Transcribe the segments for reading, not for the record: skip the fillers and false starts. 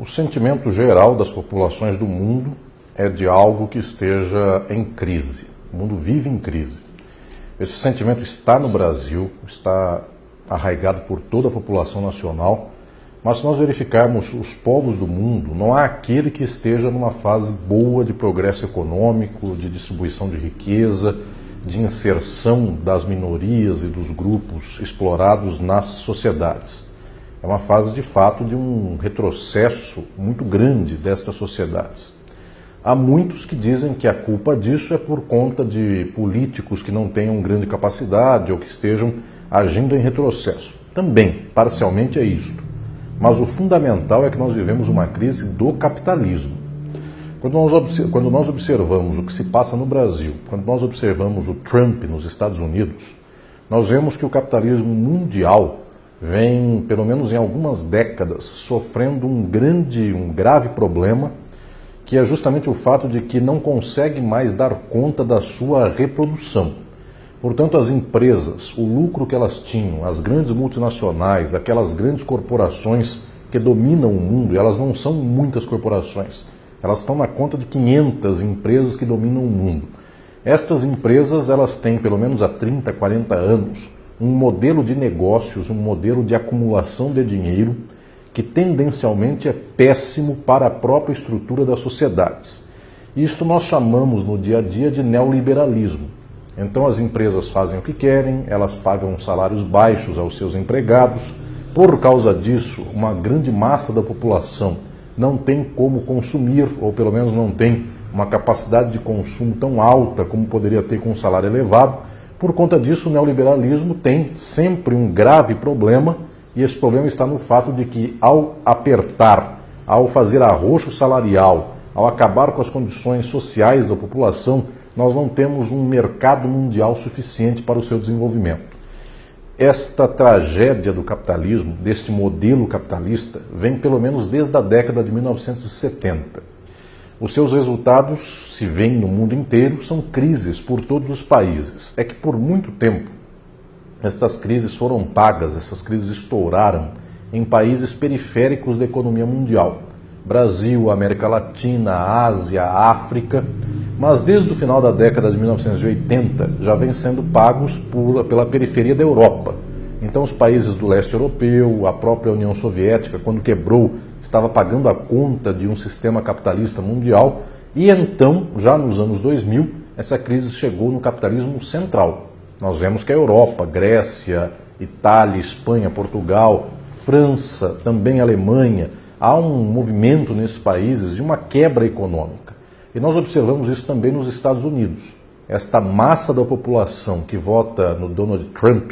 O sentimento geral das populações do mundo é de algo que esteja em crise. O mundo vive em crise. Esse sentimento está no Brasil, está arraigado por toda a população nacional, mas se nós verificarmos os povos do mundo, não há aquele que esteja numa fase boa de progresso econômico, de distribuição de riqueza, de inserção das minorias e dos grupos explorados nas sociedades. É uma fase, de fato, de um retrocesso muito grande destas sociedades. Há muitos que dizem que a culpa disso é por conta de políticos que não tenham grande capacidade ou que estejam agindo em retrocesso. Também, parcialmente, é isto. Mas o fundamental é que nós vivemos uma crise do capitalismo. Quando nós observamos o que se passa no Brasil, quando nós observamos o Trump nos Estados Unidos, nós vemos que o capitalismo mundial vem, pelo menos em algumas décadas, sofrendo um grave problema, que é justamente o fato de que não consegue mais dar conta da sua reprodução. Portanto, as empresas, o lucro que elas tinham, as grandes multinacionais, aquelas grandes corporações que dominam o mundo, elas não são muitas corporações, elas estão na conta de 500 empresas que dominam o mundo. Estas empresas, elas têm, pelo menos há 30, 40 anos, um modelo de negócios, um modelo de acumulação de dinheiro que tendencialmente é péssimo para a própria estrutura das sociedades. Isto nós chamamos no dia a dia de neoliberalismo. Então as empresas fazem o que querem, elas pagam salários baixos aos seus empregados. Por causa disso, uma grande massa da população não tem como consumir, ou pelo menos não tem uma capacidade de consumo tão alta como poderia ter com um salário elevado. Por conta disso, o neoliberalismo tem sempre um grave problema, e esse problema está no fato de que, ao apertar, ao fazer arroxo salarial, ao acabar com as condições sociais da população, nós não temos um mercado mundial suficiente para o seu desenvolvimento. Esta tragédia do capitalismo, deste modelo capitalista, vem pelo menos desde a década de 1970. Os seus resultados se veem no mundo inteiro, são crises por todos os países. É que por muito tempo estas crises foram pagas, essas crises estouraram em países periféricos da economia mundial. Brasil, América Latina, Ásia, África, mas desde o final da década de 1980 já vêm sendo pagos pela periferia da Europa. Então os países do leste europeu, a própria União Soviética, quando quebrou, estava pagando a conta de um sistema capitalista mundial, e então, já nos anos 2000, essa crise chegou no capitalismo central. Nós vemos que a Europa, Grécia, Itália, Espanha, Portugal, França, também Alemanha, há um movimento nesses países de uma quebra econômica. E nós observamos isso também nos Estados Unidos. Esta massa da população que vota no Donald Trump,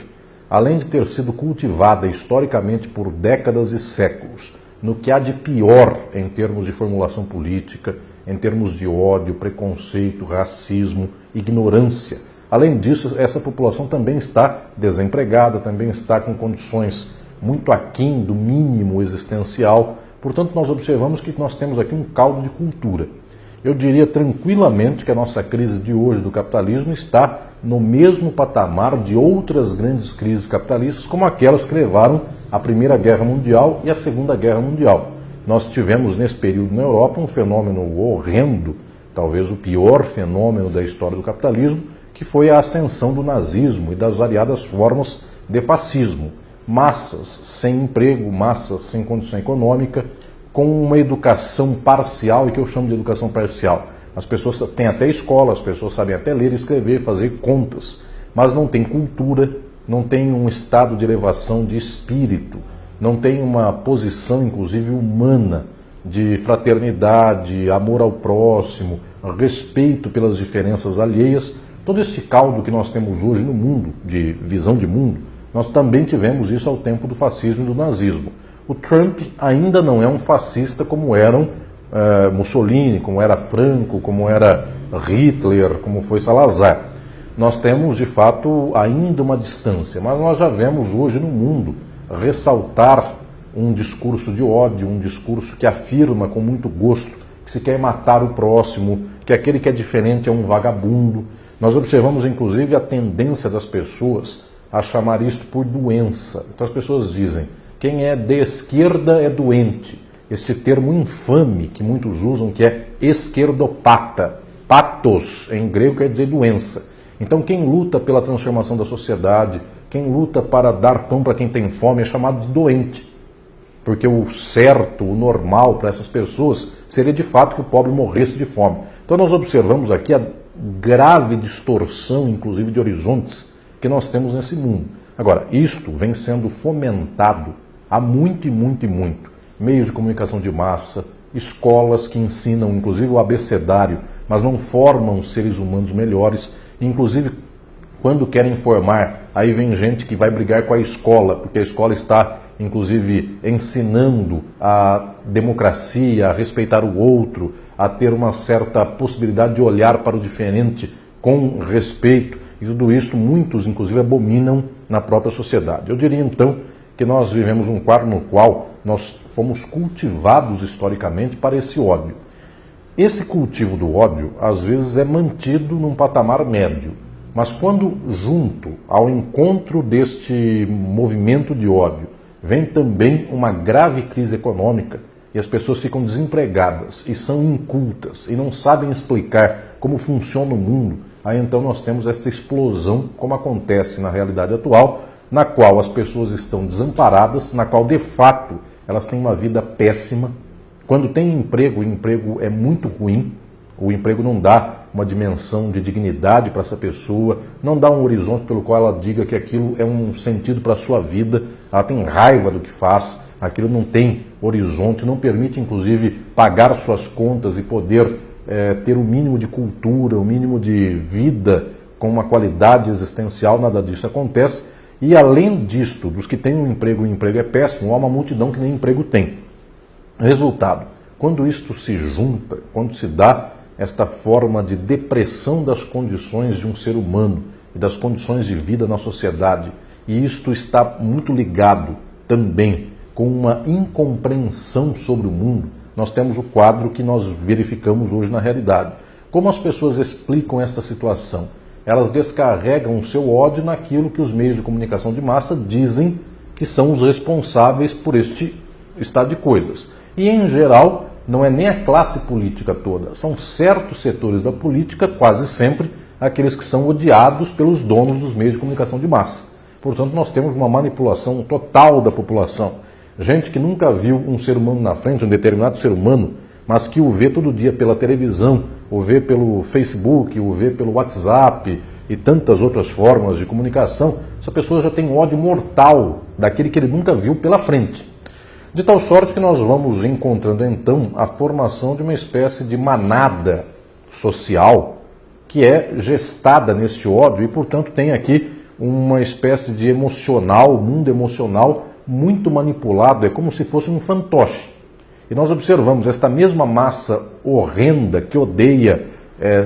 além de ter sido cultivada historicamente por décadas e séculos, no que há de pior em termos de formulação política, em termos de ódio, preconceito, racismo, ignorância. Além disso, essa população também está desempregada, também está com condições muito aquém do mínimo existencial. Portanto, nós observamos que nós temos aqui um caldo de cultura. Eu diria tranquilamente que a nossa crise de hoje do capitalismo está no mesmo patamar de outras grandes crises capitalistas, como aquelas que levaram à Primeira Guerra Mundial e à Segunda Guerra Mundial. Nós tivemos nesse período na Europa um fenômeno horrendo, talvez o pior fenômeno da história do capitalismo, que foi a ascensão do nazismo e das variadas formas de fascismo. Massas sem emprego, massas sem condição econômica, com uma educação parcial, e que eu chamo de educação parcial. As pessoas têm até escola, as pessoas sabem até ler, escrever, fazer contas, mas não tem cultura, não tem um estado de elevação de espírito, não tem uma posição, inclusive, humana, de fraternidade, amor ao próximo, respeito pelas diferenças alheias. Todo este caldo que nós temos hoje no mundo, de visão de mundo, nós também tivemos isso ao tempo do fascismo e do nazismo. O Trump ainda não é um fascista como eram Mussolini, como era Franco, como era Hitler, como foi Salazar. Nós temos, de fato, ainda uma distância, mas nós já vemos hoje no mundo ressaltar um discurso de ódio, um discurso que afirma com muito gosto que se quer matar o próximo, que aquele que é diferente é um vagabundo. Nós observamos, inclusive, a tendência das pessoas a chamar isto por doença. Então as pessoas dizem, quem é de esquerda é doente, este termo infame que muitos usam, que é esquerdopata. Patos, em grego, quer dizer doença. Então, quem luta pela transformação da sociedade, quem luta para dar pão para quem tem fome, é chamado de doente. Porque o certo, o normal para essas pessoas seria de fato que o pobre morresse de fome. Então nós observamos aqui a grave distorção, inclusive de horizontes, que nós temos nesse mundo. Agora, isto vem sendo fomentado há muito e muito e muito. Meios de comunicação de massa, escolas que ensinam inclusive o abecedário, mas não formam seres humanos melhores. Inclusive, quando querem formar, aí vem gente que vai brigar com a escola, porque a escola está inclusive ensinando a democracia, a respeitar o outro, a ter uma certa possibilidade de olhar para o diferente com respeito. E tudo isso muitos, inclusive, abominam na própria sociedade. Eu diria, então, que nós vivemos um quadro no qual nós fomos cultivados historicamente para esse ódio. Esse cultivo do ódio, às vezes, é mantido num patamar médio. Mas quando, junto ao encontro deste movimento de ódio, vem também uma grave crise econômica e as pessoas ficam desempregadas e são incultas e não sabem explicar como funciona o mundo, aí então nós temos esta explosão, como acontece na realidade atual, na qual as pessoas estão desamparadas, na qual de fato elas têm uma vida péssima. Quando tem emprego, o emprego é muito ruim, o emprego não dá uma dimensão de dignidade para essa pessoa, não dá um horizonte pelo qual ela diga que aquilo é um sentido para a sua vida, ela tem raiva do que faz, aquilo não tem horizonte, não permite inclusive pagar suas contas e poder ter o mínimo de cultura, o mínimo de vida com uma qualidade existencial, nada disso acontece. E além disto, dos que têm um emprego e o emprego é péssimo, há uma multidão que nem emprego tem. Resultado, quando isto se junta, quando se dá esta forma de depressão das condições de um ser humano e das condições de vida na sociedade, e isto está muito ligado também com uma incompreensão sobre o mundo, nós temos o quadro que nós verificamos hoje na realidade. Como as pessoas explicam esta situação? Elas descarregam o seu ódio naquilo que os meios de comunicação de massa dizem que são os responsáveis por este estado de coisas. E, em geral, não é nem a classe política toda, são certos setores da política, quase sempre, aqueles que são odiados pelos donos dos meios de comunicação de massa. Portanto, nós temos uma manipulação total da população. Gente que nunca viu um ser humano na frente, um determinado ser humano, mas que o vê todo dia pela televisão, o vê pelo Facebook, o vê pelo WhatsApp e tantas outras formas de comunicação, essa pessoa já tem um ódio mortal daquele que ele nunca viu pela frente. De tal sorte que nós vamos encontrando então a formação de uma espécie de manada social que é gestada neste ódio e, portanto, tem aqui uma espécie de emocional, mundo emocional muito manipulado, é como se fosse um fantoche. E nós observamos esta mesma massa horrenda que odeia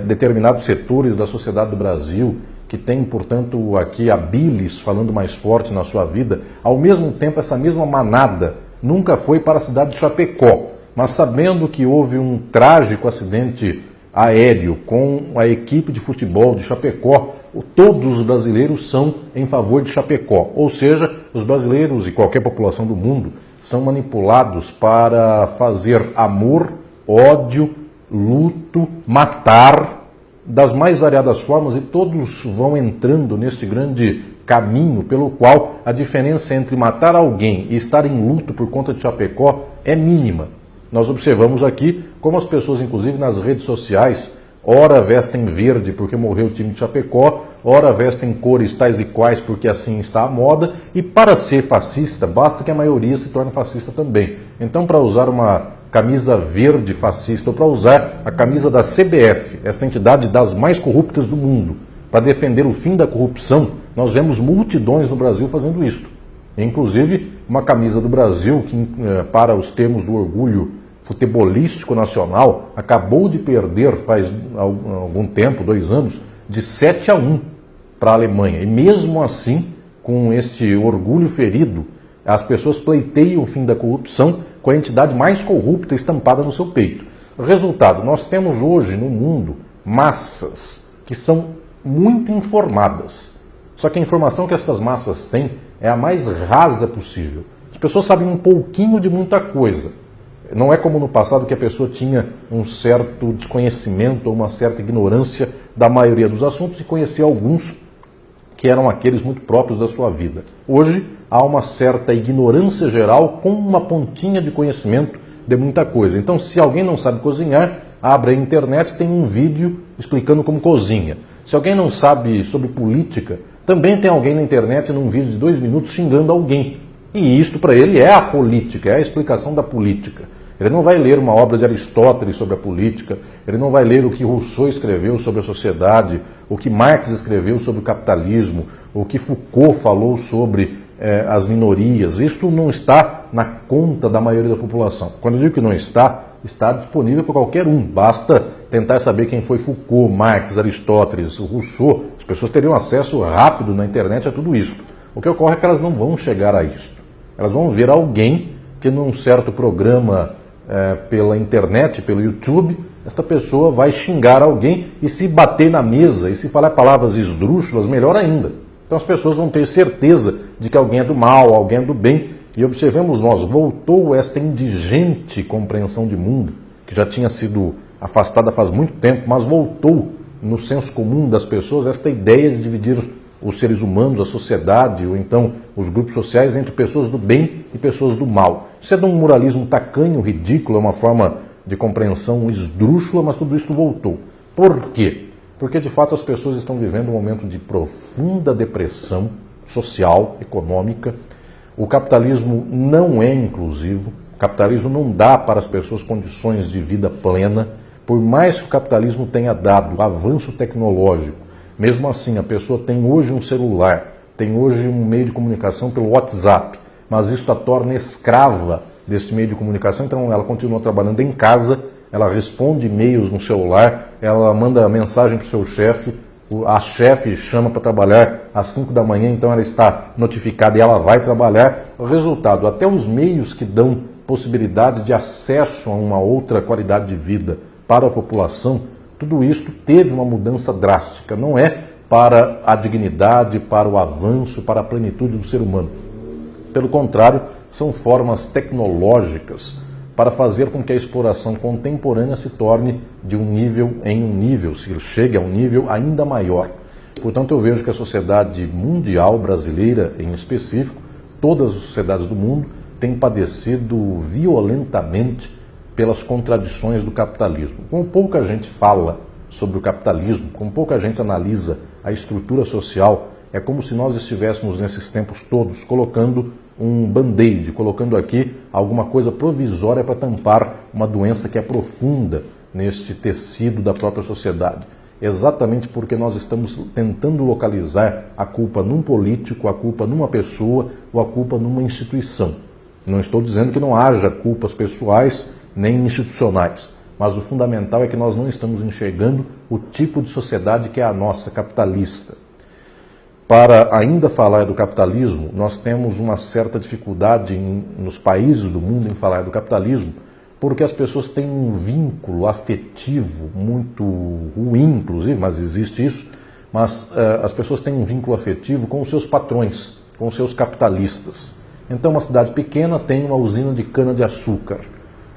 determinados setores da sociedade do Brasil, que tem, portanto, aqui a bilis falando mais forte na sua vida, ao mesmo tempo essa mesma manada nunca foi para a cidade de Chapecó, mas sabendo que houve um trágico acidente aéreo com a equipe de futebol de Chapecó, todos os brasileiros são em favor de Chapecó. Ou seja, os brasileiros e qualquer população do mundo são manipulados para fazer amor, ódio, luto, matar, das mais variadas formas, e todos vão entrando neste grande caminho pelo qual a diferença entre matar alguém e estar em luto por conta de Chapecó é mínima. Nós observamos aqui como as pessoas, inclusive nas redes sociais, ora vestem verde porque morreu o time de Chapecó, ora vestem cores tais e quais porque assim está a moda, e para ser fascista basta que a maioria se torne fascista também. Então, para usar uma camisa verde fascista ou para usar a camisa da CBF, esta entidade das mais corruptas do mundo, para defender o fim da corrupção, nós vemos multidões no Brasil fazendo isto. Inclusive, uma camisa do Brasil que, para os termos do orgulho futebolístico nacional, acabou de perder faz algum tempo, 2 anos, de 7-1 para a Alemanha. E mesmo assim, com este orgulho ferido, as pessoas pleiteiam o fim da corrupção com a entidade mais corrupta estampada no seu peito. Resultado, nós temos hoje no mundo massas que são muito informadas. Só que a informação que essas massas têm é a mais rasa possível. As pessoas sabem um pouquinho de muita coisa. Não é como no passado que a pessoa tinha um certo desconhecimento ou uma certa ignorância da maioria dos assuntos e conhecia alguns que eram aqueles muito próprios da sua vida. Hoje há uma certa ignorância geral com uma pontinha de conhecimento de muita coisa. Então, se alguém não sabe cozinhar, abre a internet e tem um vídeo explicando como cozinha. Se alguém não sabe sobre política, também tem alguém na internet num vídeo de 2 minutos xingando alguém. E isto para ele é a política, é a explicação da política. Ele não vai ler uma obra de Aristóteles sobre a política, ele não vai ler o que Rousseau escreveu sobre a sociedade, o que Marx escreveu sobre o capitalismo, o que Foucault falou sobre as minorias. Isto não está na conta da maioria da população. Quando eu digo que não está, está disponível para qualquer um. Basta tentar saber quem foi Foucault, Marx, Aristóteles, Rousseau. As pessoas teriam acesso rápido na internet a tudo isso. O que ocorre é que elas não vão chegar a isto. Elas vão ver alguém que num certo programa pela internet, pelo YouTube, esta pessoa vai xingar alguém e se bater na mesa e se falar palavras esdrúxulas, melhor ainda. Então as pessoas vão ter certeza de que alguém é do mal, alguém é do bem. E observemos nós, voltou esta indigente compreensão de mundo, que já tinha sido afastada faz muito tempo, mas voltou no senso comum das pessoas esta ideia de dividir os seres humanos, a sociedade, ou então os grupos sociais, entre pessoas do bem e pessoas do mal. Isso é de um moralismo tacanho, ridículo, é uma forma de compreensão esdrúxula, mas tudo isso voltou. Por quê? Porque, de fato, as pessoas estão vivendo um momento de profunda depressão social, econômica. O capitalismo não é inclusivo, o capitalismo não dá para as pessoas condições de vida plena, por mais que o capitalismo tenha dado avanço tecnológico. Mesmo assim, a pessoa tem hoje um celular, tem hoje um meio de comunicação pelo WhatsApp, mas isso a torna escrava deste meio de comunicação, então ela continua trabalhando em casa, ela responde e-mails no celular, ela manda mensagem para o seu chefe, a chefe chama para trabalhar às 5 da manhã, então ela está notificada e ela vai trabalhar. O resultado, até os meios que dão possibilidade de acesso a uma outra qualidade de vida para a população, tudo isso teve uma mudança drástica, não é para a dignidade, para o avanço, para a plenitude do ser humano. Pelo contrário, são formas tecnológicas para fazer com que a exploração contemporânea se torne de um nível em um nível, se chegue a um nível ainda maior. Portanto, eu vejo que a sociedade mundial, brasileira em específico, todas as sociedades do mundo, têm padecido violentamente pelas contradições do capitalismo. Como pouca gente fala sobre o capitalismo, como pouca gente analisa a estrutura social, é como se nós estivéssemos nesses tempos todos colocando um band-aid, colocando aqui alguma coisa provisória para tampar uma doença que é profunda neste tecido da própria sociedade. Exatamente porque nós estamos tentando localizar a culpa num político, a culpa numa pessoa ou a culpa numa instituição. Não estou dizendo que não haja culpas pessoais nem institucionais, mas o fundamental é que nós não estamos enxergando o tipo de sociedade que é a nossa, capitalista. Para ainda falar do capitalismo, nós temos uma certa dificuldade nos países do mundo em falar do capitalismo, porque as pessoas têm um vínculo afetivo muito ruim, inclusive, mas existe isso, mas as pessoas têm um vínculo afetivo com os seus patrões, com os seus capitalistas. Então, uma cidade pequena tem uma usina de cana-de-açúcar.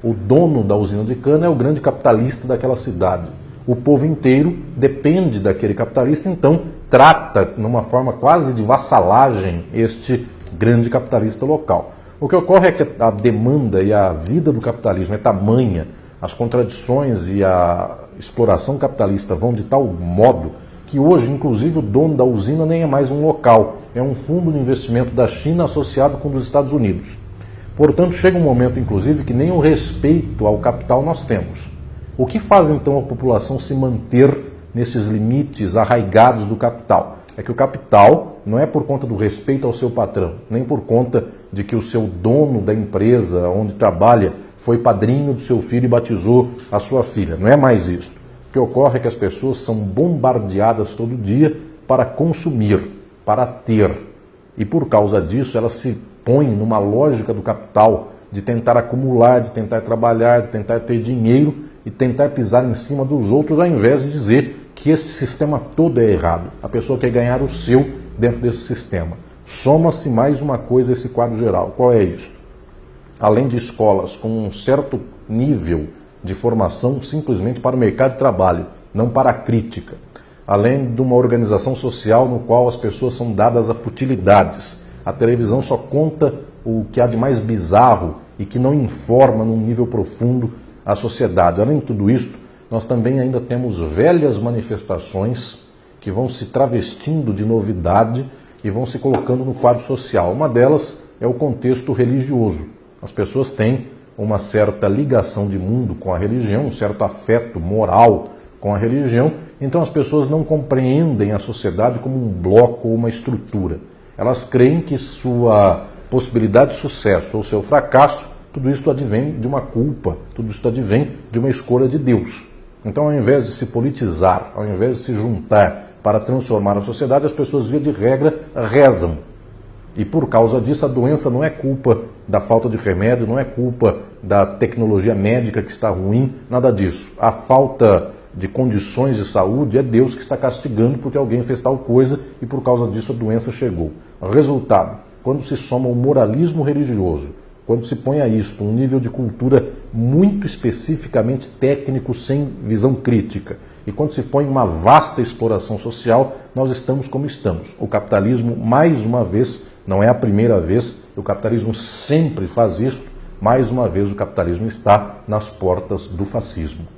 O dono da usina de cana é o grande capitalista daquela cidade. O povo inteiro depende daquele capitalista, então trata, numa forma quase de vassalagem, este grande capitalista local. O que ocorre é que a demanda e a vida do capitalismo é tamanha, as contradições e a exploração capitalista vão de tal modo que hoje, inclusive, o dono da usina nem é mais um local, é um fundo de investimento da China associado com os Estados Unidos. Portanto, chega um momento, inclusive, que nem o respeito ao capital nós temos. O que faz, então, a população se manter nesses limites arraigados do capital? É que o capital não é por conta do respeito ao seu patrão, nem por conta de que o seu dono da empresa onde trabalha foi padrinho do seu filho e batizou a sua filha. Não é mais isso. O que ocorre é que as pessoas são bombardeadas todo dia para consumir, para ter. E por causa disso, elas se põem numa lógica do capital de tentar acumular, de tentar trabalhar, de tentar ter dinheiro e tentar pisar em cima dos outros, ao invés de dizer que este sistema todo é errado. A pessoa quer ganhar o seu dentro desse sistema. Soma-se mais uma coisa a esse quadro geral. Qual é isso? além de escolas com um certo nível de formação simplesmente para o mercado de trabalho, não para a crítica, além de uma organização social no qual as pessoas são dadas a futilidades. A televisão só conta o que há de mais bizarro e que não informa num nível profundo a sociedade. Além de tudo isso, nós também ainda temos velhas manifestações que vão se travestindo de novidade e vão se colocando no quadro social. Uma delas é o contexto religioso. As pessoas têm uma certa ligação de mundo com a religião, um certo afeto moral com a religião, então as pessoas não compreendem a sociedade como um bloco ou uma estrutura. Elas creem que sua possibilidade de sucesso ou seu fracasso, tudo isso advém de uma culpa, tudo isso advém de uma escolha de Deus. Então, ao invés de se politizar, ao invés de se juntar para transformar a sociedade, as pessoas, via de regra, rezam. E por causa disso, a doença não é culpa da falta de remédio, não é culpa da tecnologia médica que está ruim, nada disso. A falta de condições de saúde é Deus que está castigando porque alguém fez tal coisa e por causa disso a doença chegou. Resultado, quando se soma o moralismo religioso, quando se põe a isto um nível de cultura muito especificamente técnico, sem visão crítica, e quando se põe uma vasta exploração social, nós estamos como estamos. O capitalismo, mais uma vez, não é a primeira vez, o capitalismo sempre faz isso, mais uma vez o capitalismo está nas portas do fascismo.